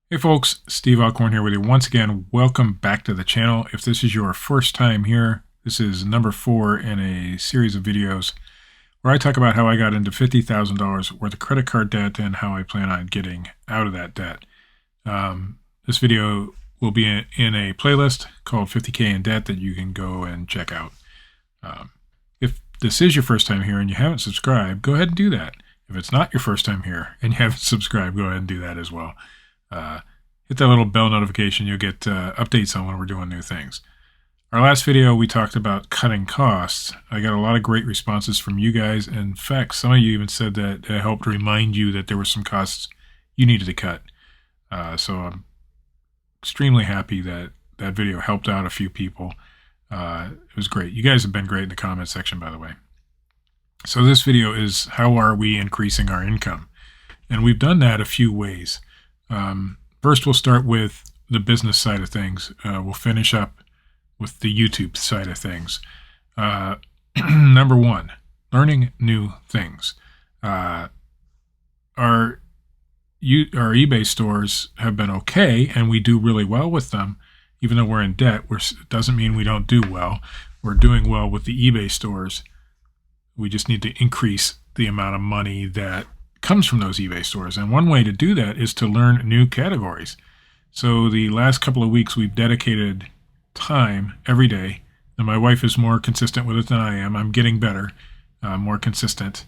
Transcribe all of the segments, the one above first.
Hey folks, Steve Alcorn here with you once again. Welcome back to the channel. If this is your first time here, this is number 4 in a series of videos where I talk about how I got into $50,000 worth of credit card debt and how I plan on getting out of that debt. This video will be in a playlist called 50K in Debt that you can go and check out. If this is your first time here and you haven't subscribed, go ahead and do that. If it's not your first time here and you haven't subscribed, go ahead and do that as well. Hit that little bell notification. You'll get updates on when we're doing new things. Our last video, we talked about cutting costs. I got a lot of great responses from you guys. In fact, some of you even said that it helped remind you that there were some costs you needed to cut. So I'm extremely happy that that video helped out a few people. It was great. You guys have been great in the comment section, by the way. So this video is how are we increasing our income? And we've done that a few ways. First, we'll start with the business side of things. We'll finish up with the YouTube side of things. Number 1, learning new things. Our eBay stores have been okay, and we do really well with them. Even though we're in debt, it doesn't mean we don't do well. We're doing well with the eBay stores. We just need to increase the amount of money that comes from those eBay stores. And one way to do that is to learn new categories. So the last couple of weeks we've dedicated time every day, and my wife is more consistent with it than I am. I'm getting better, more consistent.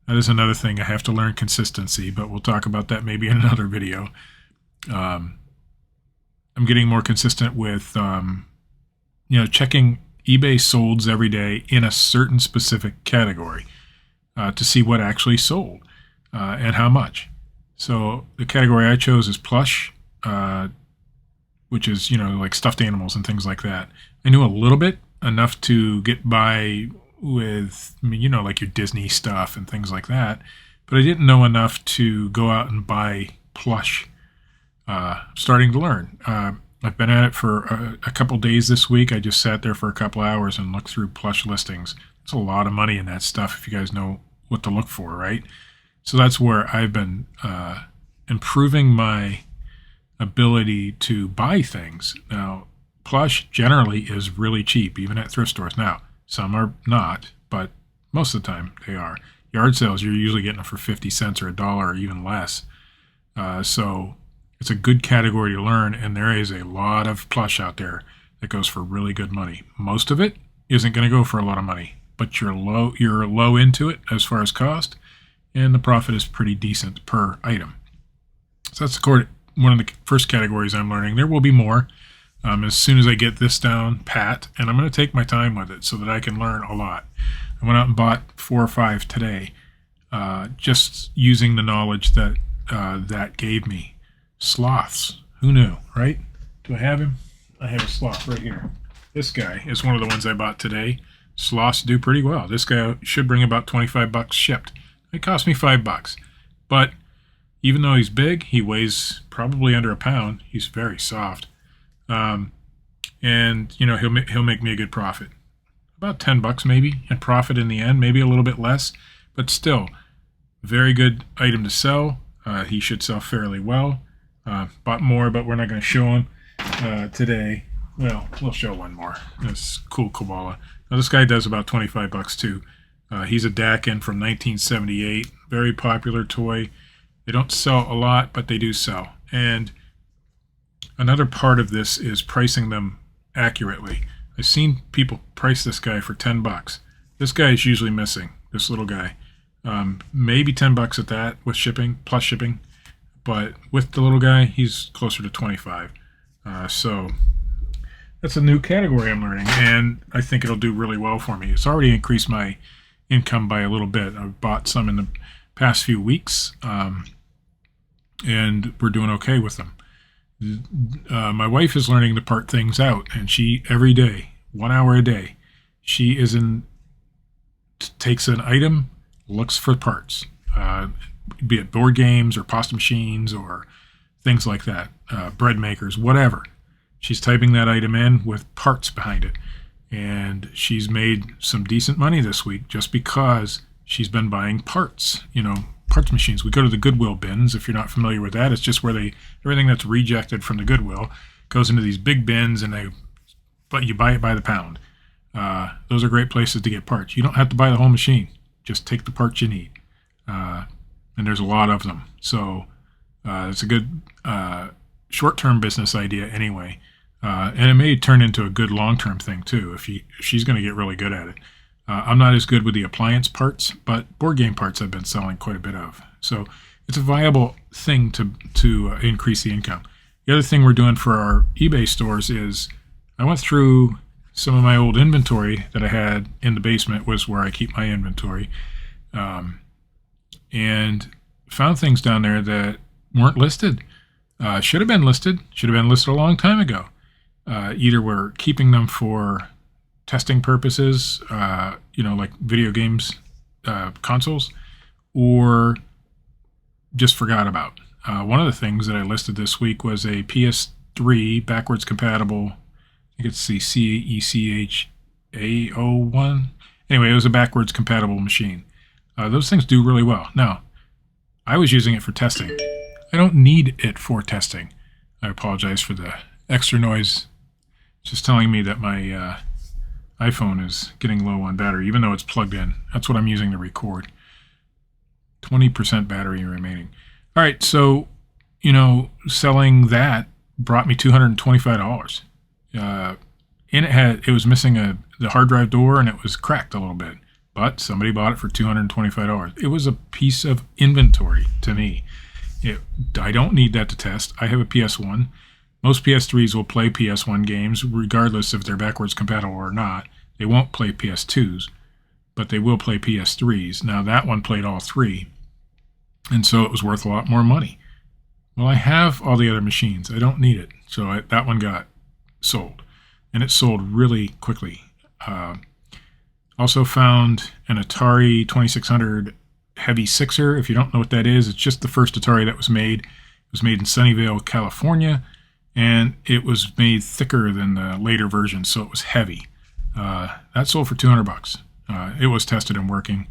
That is another thing. I have to learn consistency, but we'll talk about that maybe in another video. I'm getting more consistent with checking eBay solds every day in a certain specific category to see what actually sold. And how much. So the category I chose is plush, which is, like stuffed animals and things like that. I knew a little bit, enough to get by with, like your Disney stuff and things like that. But I didn't know enough to go out and buy plush. Starting to learn. I've been at it for a couple days this week. I just sat there for a couple hours and looked through plush listings. There's a lot of money in that stuff if you guys know what to look for, right? So that's where I've been improving my ability to buy things. Now, plush generally is really cheap, even at thrift stores. Now, some are not, but most of the time they are. Yard sales, you're usually getting them for 50 cents or $1 or even less. So it's a good category to learn, and there is a lot of plush out there that goes for really good money. Most of it isn't going to go for a lot of money, but you're low into it as far as cost, and the profit is pretty decent per item. So that's one of the first categories I'm learning. There will be more as soon as I get this down pat, and I'm going to take my time with it so that I can learn a lot. I went out and bought 4 or 5 today, just using the knowledge that that gave me. Sloths. Who knew, right? Do I have him? I have a sloth right here. This guy is one of the ones I bought today. Sloths do pretty well. This guy should bring about 25 bucks shipped. It cost me $5, but even though he's big, he weighs probably under a pound. He's very soft, and he'll make me a good profit, about $10 maybe, and profit in the end, maybe a little bit less, but still, very good item to sell. He should sell fairly well. Bought more, but we're not going to show him today. Well, we'll show one more. This cool koala. Now this guy does about 25 bucks too. He's a Dakin from 1978. Very popular toy. They don't sell a lot, but they do sell. And another part of this is pricing them accurately. I've seen people price this guy for 10 bucks. This guy is usually missing, this little guy. Maybe 10 bucks at that with shipping, plus shipping. But with the little guy, he's closer to 25. So that's a new category I'm learning, and I think it'll do really well for me. It's already increased my income by a little bit. I've bought some in the past few weeks, and we're doing okay with them. My wife is learning to part things out, and she, every day, 1 hour a day, she takes an item, looks for parts, be it board games or pasta machines or things like that, bread makers, whatever. She's typing that item in with parts behind it. And she's made some decent money this week just because she's been buying parts, parts machines. We go to the Goodwill bins. If you're not familiar with that, it's just where everything that's rejected from the Goodwill goes into these big bins, and but you buy it by the pound. Those are great places to get parts. You don't have to buy the whole machine. Just take the parts you need. And there's a lot of them. So it's a good short-term business idea anyway. And it may turn into a good long-term thing too if she's going to get really good at it. I'm not as good with the appliance parts, but board game parts I've been selling quite a bit of. So it's a viable thing to increase the income. The other thing we're doing for our eBay stores is I went through some of my old inventory that I had in the basement, was where I keep my inventory, and found things down there that weren't listed. Should have been listed a long time ago. Either we're keeping them for testing purposes, like video games, consoles, or just forgot about. One of the things that I listed this week was a PS3 backwards compatible. I think it's the CECHA01. Anyway, it was a backwards compatible machine. Those things do really well. Now, I was using it for testing. I don't need it for testing. I apologize for the extra noise. It's just telling me that my iPhone is getting low on battery, even though it's plugged in. That's what I'm using to record. 20% battery remaining. All right, so, selling that brought me $225. And it was missing the hard drive door, and it was cracked a little bit. But somebody bought it for $225. It was a piece of inventory to me. I don't need that to test. I have a PS1. Most PS3s will play PS1 games, regardless if they're backwards compatible or not. They won't play PS2s, but they will play PS3s. Now, that one played all three, and so it was worth a lot more money. Well, I have all the other machines. I don't need it. So that one got sold, and it sold really quickly. Also found an Atari 2600 Heavy Sixer. If you don't know what that is, it's just the first Atari that was made. It was made in Sunnyvale, California, and it was made thicker than the later version, so it was heavy. That sold for $200. It was tested and working.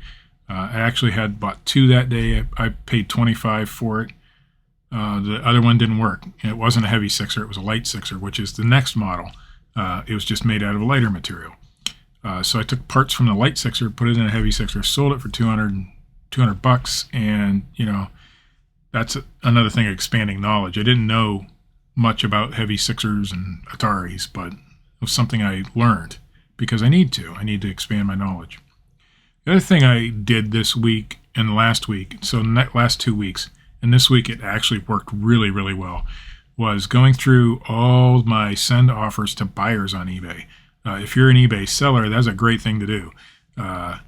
I actually had bought two that day. I paid $25 for it. The other one didn't work. It wasn't a Heavy Sixer. It was a Light Sixer, which is the next model. It was just made out of a lighter material. So I took parts from the Light Sixer, put it in a Heavy Sixer, sold it for $200, and that's another thing, expanding knowledge. I didn't know much about Heavy Sixers and Ataris, but it was something I learned because I need to expand my knowledge. The other thing I did this week and last week, so the last 2 weeks, and this week it actually worked really, really well, was going through all my send offers to buyers on eBay. If you're an eBay seller, that's a great thing to do. I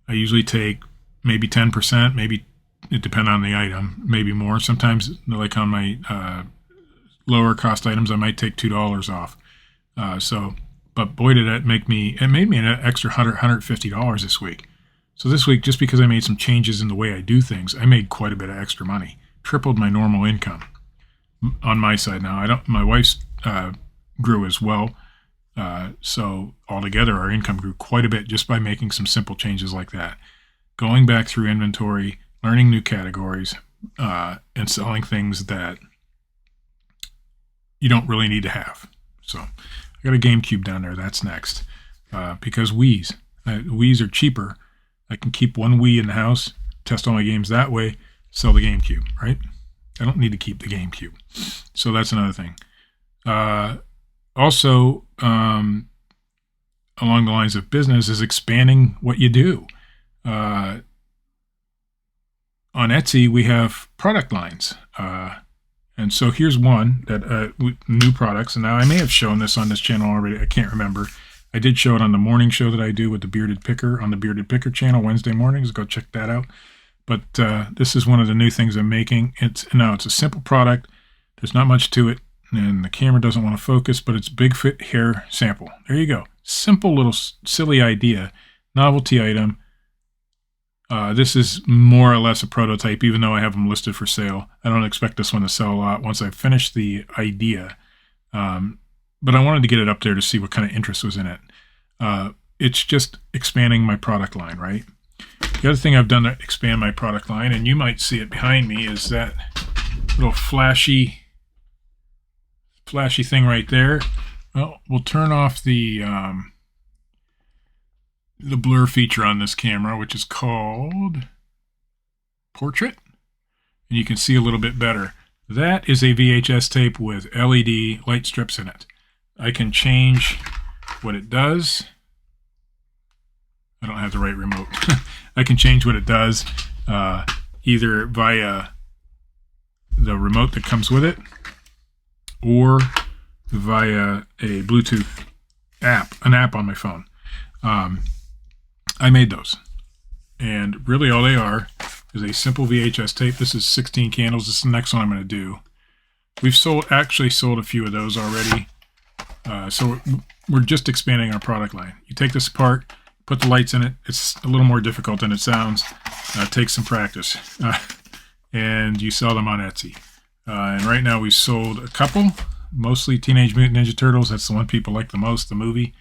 usually take maybe 10%, maybe it depends on the item, maybe more. Sometimes, like on my lower cost items, I might take $2 off. But boy, did it made me an extra $150 this week. So this week, just because I made some changes in the way I do things, I made quite a bit of extra money. Tripled my normal income on my side now. My wife's grew as well. So altogether, our income grew quite a bit just by making some simple changes like that. Going back through inventory, learning new categories, and selling things that you don't really need to have. So I got a GameCube down there. That's next. Because Wii's are cheaper. I can keep one Wii in the house, test all my games that way, sell the GameCube, right? I don't need to keep the GameCube. So that's another thing. Also, along the lines of business, is expanding what you do. On Etsy, we have product lines. And so here's one that new products. And now I may have shown this on this channel already. I can't remember. I did show it on the morning show that I do with the Bearded Picker on the Bearded Picker channel Wednesday mornings. Go check that out. But this is one of the new things I'm making. It's a simple product. There's not much to it. And the camera doesn't want to focus, but it's Bigfoot hair sample. There you go. Simple little silly idea. Novelty item. This is more or less a prototype, even though I have them listed for sale. I don't expect this one to sell a lot once I finish the idea. But I wanted to get it up there to see what kind of interest was in it. It's just expanding my product line, right? The other thing I've done to expand my product line, and you might see it behind me, is that little flashy thing right there. Well, we'll turn off the blur feature on this camera, which is called Portrait, and you can see a little bit better. That is a VHS tape with LED light strips in it. I can change what it does. I don't have the right remote. I can change what it does either via the remote that comes with it or via a Bluetooth app, an app on my phone. I made those. And really all they are is a simple VHS tape. This is 16 candles. This is the next one I'm going to do. We've actually sold a few of those already. So we're just expanding our product line. You take this apart, put the lights in it. It's a little more difficult than it sounds. Takes some practice. And you sell them on Etsy. And right now we've sold a couple, mostly Teenage Mutant Ninja Turtles. That's the one people like the most, the movie.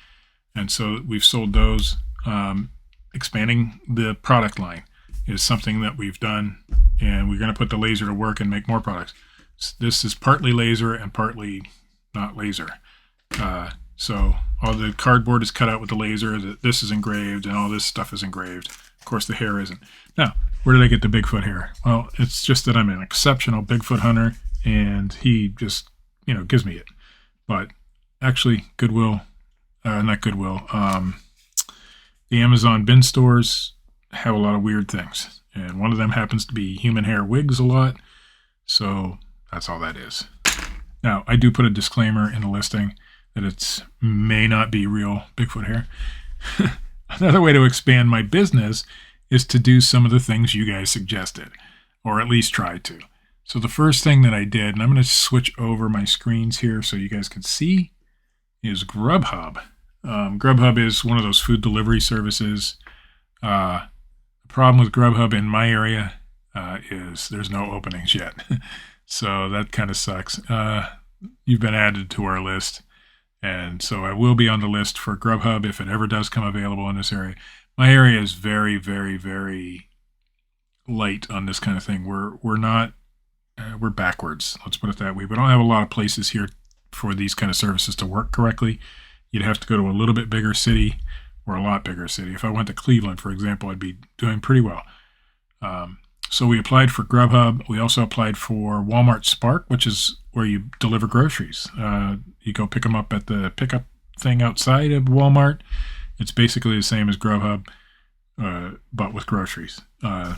And so we've sold those. Expanding the product line is something that we've done, and we're going to put the laser to work and make more products. This is partly laser and partly not laser. So all the cardboard is cut out with the laser. This is engraved, and all this stuff is engraved. Of course, the hair isn't. Now, where did I get the Bigfoot hair? Well, it's just that I'm an exceptional Bigfoot hunter, and he just, gives me it. But actually, Goodwill, not Goodwill, the Amazon bin stores have a lot of weird things. And one of them happens to be human hair wigs a lot. So that's all that is. Now, I do put a disclaimer in the listing that it may not be real Bigfoot hair. Another way to expand my business is to do some of the things you guys suggested, or at least try to. So the first thing that I did, and I'm going to switch over my screens here so you guys can see, is Grubhub. Grubhub is one of those food delivery services. The problem with Grubhub in my area is there's no openings yet. So that kind of sucks. You've been added to our list. And so I will be on the list for Grubhub if it ever does come available in this area. My area is very, very, very light on this kind of thing. We're backwards. Let's put it that way. We don't have a lot of places here for these kind of services to work correctly. You'd have to go to a little bit bigger city or a lot bigger city. If I went to Cleveland, for example, I'd be doing pretty well. So we applied for Grubhub. We also applied for Walmart Spark, which is where you deliver groceries. You go pick them up at the pickup thing outside of Walmart. It's basically the same as Grubhub, but with groceries.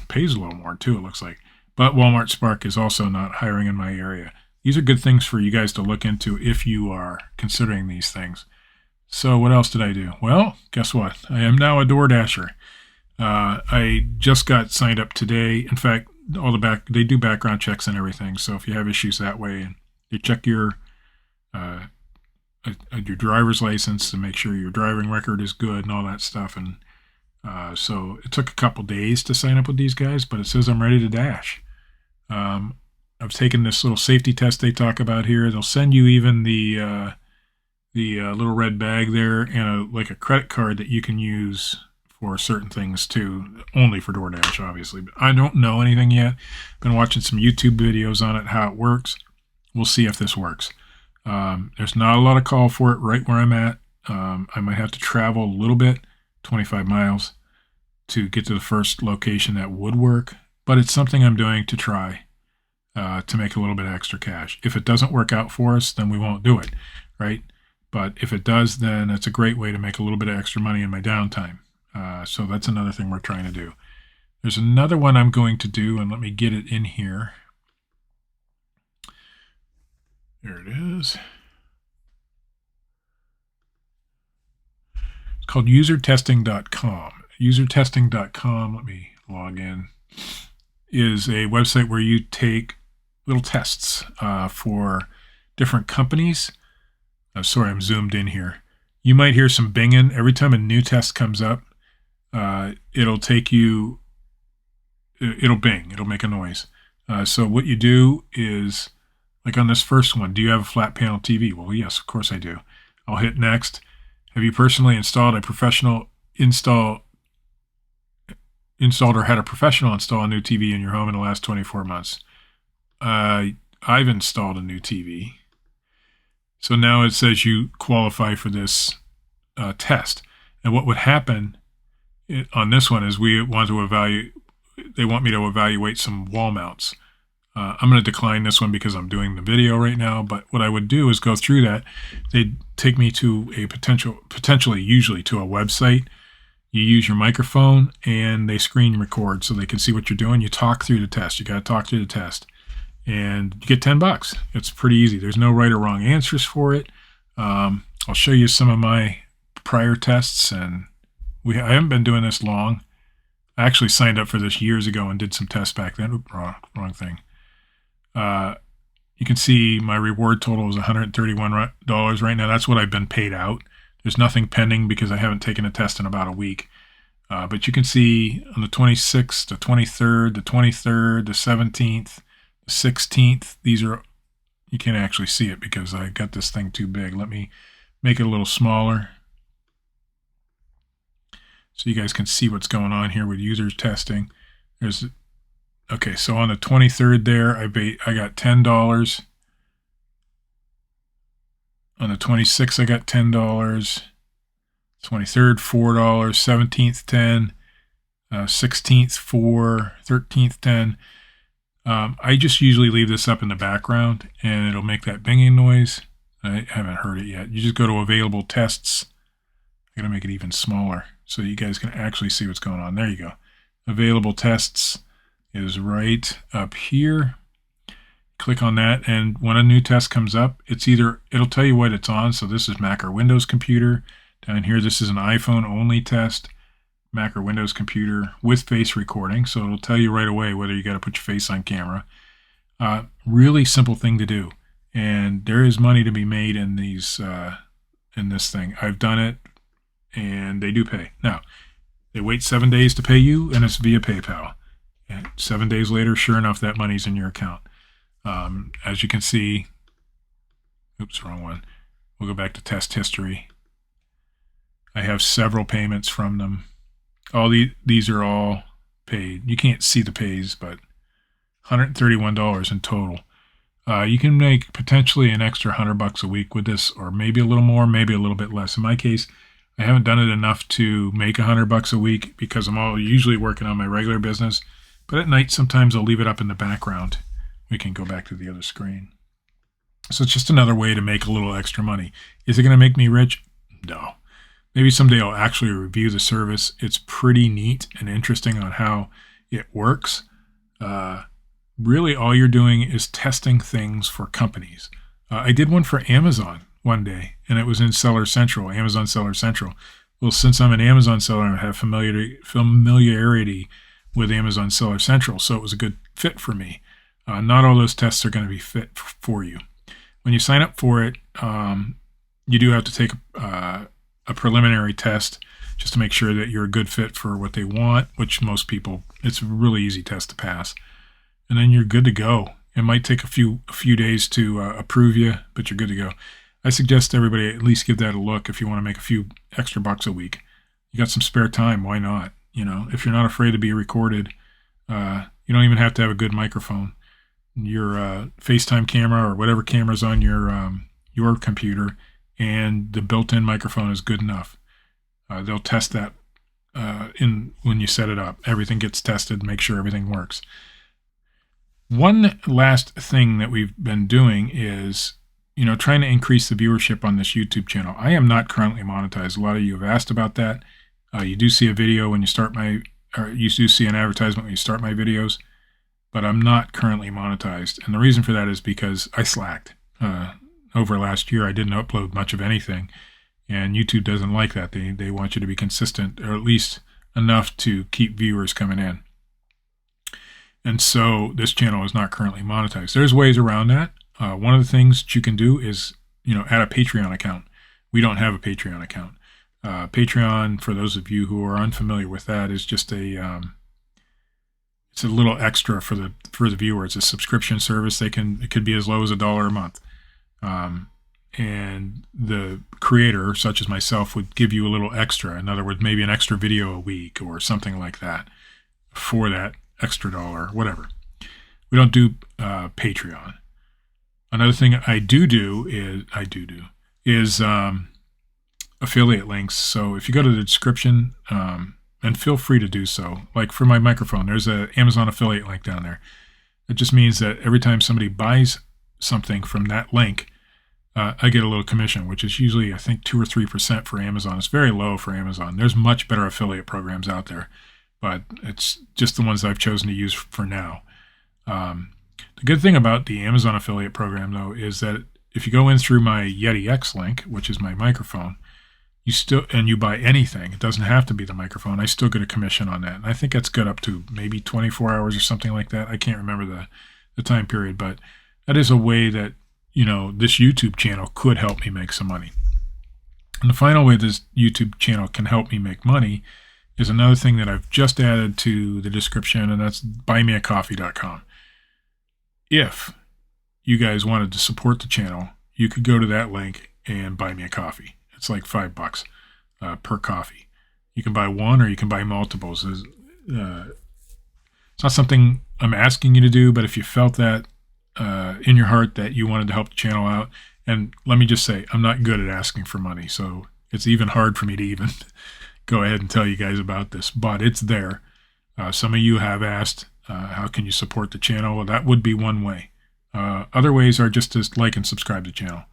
Pays a little more too, it looks like. But Walmart Spark is also not hiring in my area. These are good things for you guys to look into if you are considering these things. So what else did I do? Well, guess what? I am now a DoorDasher. I just got signed up today. In fact, they do background checks and everything. So if you have issues that way, and they check your driver's license to make sure your driving record is good and all that stuff. And so it took a couple days to sign up with these guys, but it says I'm ready to dash. I've taken this little safety test they talk about here. They'll send you even the little red bag there and like a credit card that you can use for certain things too, only for DoorDash, obviously. But I don't know anything yet. Been watching some YouTube videos on it, how it works. We'll see if this works. There's not a lot of call for it right where I'm at. I might have to travel a little bit, 25 miles, to get to the first location that would work. But it's something I'm doing to try to make a little bit extra cash. If it doesn't work out for us, then we won't do it, right? But if it does, then it's a great way to make a little bit of extra money in my downtime. So that's another thing we're trying to do. There's another one I'm going to do, and let me get it in here. There it is. It's called usertesting.com. Usertesting.com, let me log in, is a website where you take little tests for different companies. Sorry, I'm zoomed in here. You might hear some binging. Every time a new test comes up, it'll bing. It'll make a noise. So what you do is, like on this first one, do you have a flat panel TV? Well, yes, of course I do. I'll hit next. Have you personally installed a professional install installed or had a professional install a new TV in your home in the last 24 months. I've installed a new TV. So now it says you qualify for this test. And what would happen on this one is we want to evaluate, they want me to evaluate some wall mounts. I'm going to decline this one because I'm doing the video right now, but what I would do is go through that. They'd take me to a potentially usually to a website. You use your microphone and they screen record so they can see what you're doing. You talk through the test. You got to talk through the test and you get $10. It's pretty easy. There's no right or wrong answers for it. I'll show you some of my prior tests, and I haven't been doing this long. I actually signed up for this years ago and did some tests back then. Oops, wrong thing. You can see my reward total is $131 right now. That's what I've been paid out. There's nothing pending because I haven't taken a test in about a week. But you can see on the 26th, the 23rd, the 23rd, the 17th, the 16th. These are, you can't actually see it because I got this thing too big. Let me make it a little smaller so you guys can see what's going on here with users testing. Okay, so on the 23rd there, I got $10. On the 26th, I got $10. 23rd, $4. 17th, $10. 16th, $4. 13th, $10. I just usually leave this up in the background, and it'll make that binging noise. I haven't heard it yet. You just go to available tests. I'm going to make it even smaller so you guys can actually see what's going on. There you go. Available tests is right up here. Click on that, and when a new test comes up, it'll tell you what it's on. So this is Mac or Windows computer. Down here, this is an iPhone only test, Mac or Windows computer with face recording. So it'll tell you right away whether you got to put your face on camera. Really simple thing to do, and there is money to be made in these in this thing. I've done it, and they do pay. Now, they wait 7 days to pay you, and it's via PayPal. And 7 days later, sure enough, that money's in your account. As you can see, oops, wrong one. We'll go back to test history. I have several payments from them. These are all paid. You can't see the pays, but $131 in total. You can make potentially an extra $100 a week with this, or maybe a little more, maybe a little bit less. In my case, I haven't done it enough to make $100 a week because I'm usually working on my regular business. But at night, sometimes I'll leave it up in the background. We can go back to the other screen. So it's just another way to make a little extra money. Is it going to make me rich? No. Maybe someday I'll actually review the service. It's pretty neat and interesting on how it works. Really, all you're doing is testing things for companies. I did one for Amazon one day, and it was in Seller Central, Amazon Seller Central. Well, since I'm an Amazon seller, I have familiarity with Amazon Seller Central, so it was a good fit for me. Not all those tests are going to be fit for you. When you sign up for it, you do have to take a preliminary test just to make sure that you're a good fit for what they want, which most people, it's a really easy test to pass. And then you're good to go. It might take a few days to approve you, but you're good to go. I suggest everybody at least give that a look if you want to make a few extra bucks a week. You got some spare time, why not? You know, if you're not afraid to be recorded, you don't even have to have a good microphone. Your FaceTime camera or whatever camera's on your computer, and the built-in microphone is good enough. They'll test that when you set it up. Everything gets tested, make sure everything works. One last thing that we've been doing is, trying to increase the viewership on this YouTube channel. I am not currently monetized. A lot of you have asked about that. You do see a video when you start you do see an advertisement when you start my videos, but I'm not currently monetized. And the reason for that is because I slacked. Over last year, I didn't upload much of anything, and YouTube doesn't like that. They want you to be consistent, or at least enough to keep viewers coming in. And so this channel is not currently monetized. There's ways around that. One of the things that you can do is, add a Patreon account. We don't have a Patreon account. Patreon, for those of you who are unfamiliar with that, is just it's a little extra for the viewer. It's a subscription service. It could be as low as $1 a month. And the creator, such as myself, would give you a little extra. In other words, maybe an extra video a week or something like that. for that extra dollar, whatever. We don't do Patreon. Another thing I do is affiliate links. So if you go to the description, and feel free to do so. Like for my microphone, there's an Amazon affiliate link down there. It just means that every time somebody buys something from that link, I get a little commission, which is usually, I think, 2 or 3% for Amazon. It's very low for Amazon. There's much better affiliate programs out there, but it's just the ones I've chosen to use for now. The good thing about the Amazon affiliate program, though, is that if you go in through my Yeti X link, which is my microphone, you buy anything, it doesn't have to be the microphone, I still get a commission on that. And I think that's good up to maybe 24 hours or something like that. I can't remember the time period, but that is a way that, this YouTube channel could help me make some money. And the final way this YouTube channel can help me make money is another thing that I've just added to the description, and that's buymeacoffee.com. If you guys wanted to support the channel, you could go to that link and buy me a coffee. It's like $5 per coffee. You can buy one or you can buy multiples. It's not something I'm asking you to do, but if you felt that in your heart that you wanted to help the channel out, and let me just say, I'm not good at asking for money, so it's even hard for me to even go ahead and tell you guys about this, but it's there. Some of you have asked, how can you support the channel? Well, that would be one way. Other ways are just to like and subscribe to the channel.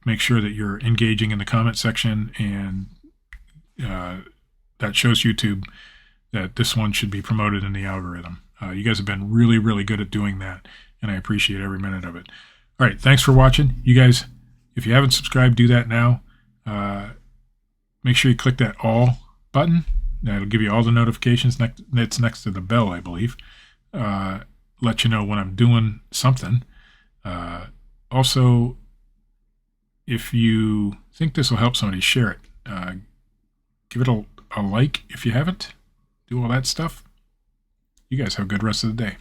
Make sure that you're engaging in the comment section, and that shows YouTube that this one should be promoted in the algorithm. You guys have been really, really good at doing that, and I appreciate every minute of it. All right, thanks for watching. You guys, if you haven't subscribed, do that now. Make sure you click that all button. That'll give you all the notifications. That's next to the bell, I believe. Let you know when I'm doing something. Also, if you think this will help somebody, share it. Give it a like if you haven't. Do all that stuff. You guys have a good rest of the day.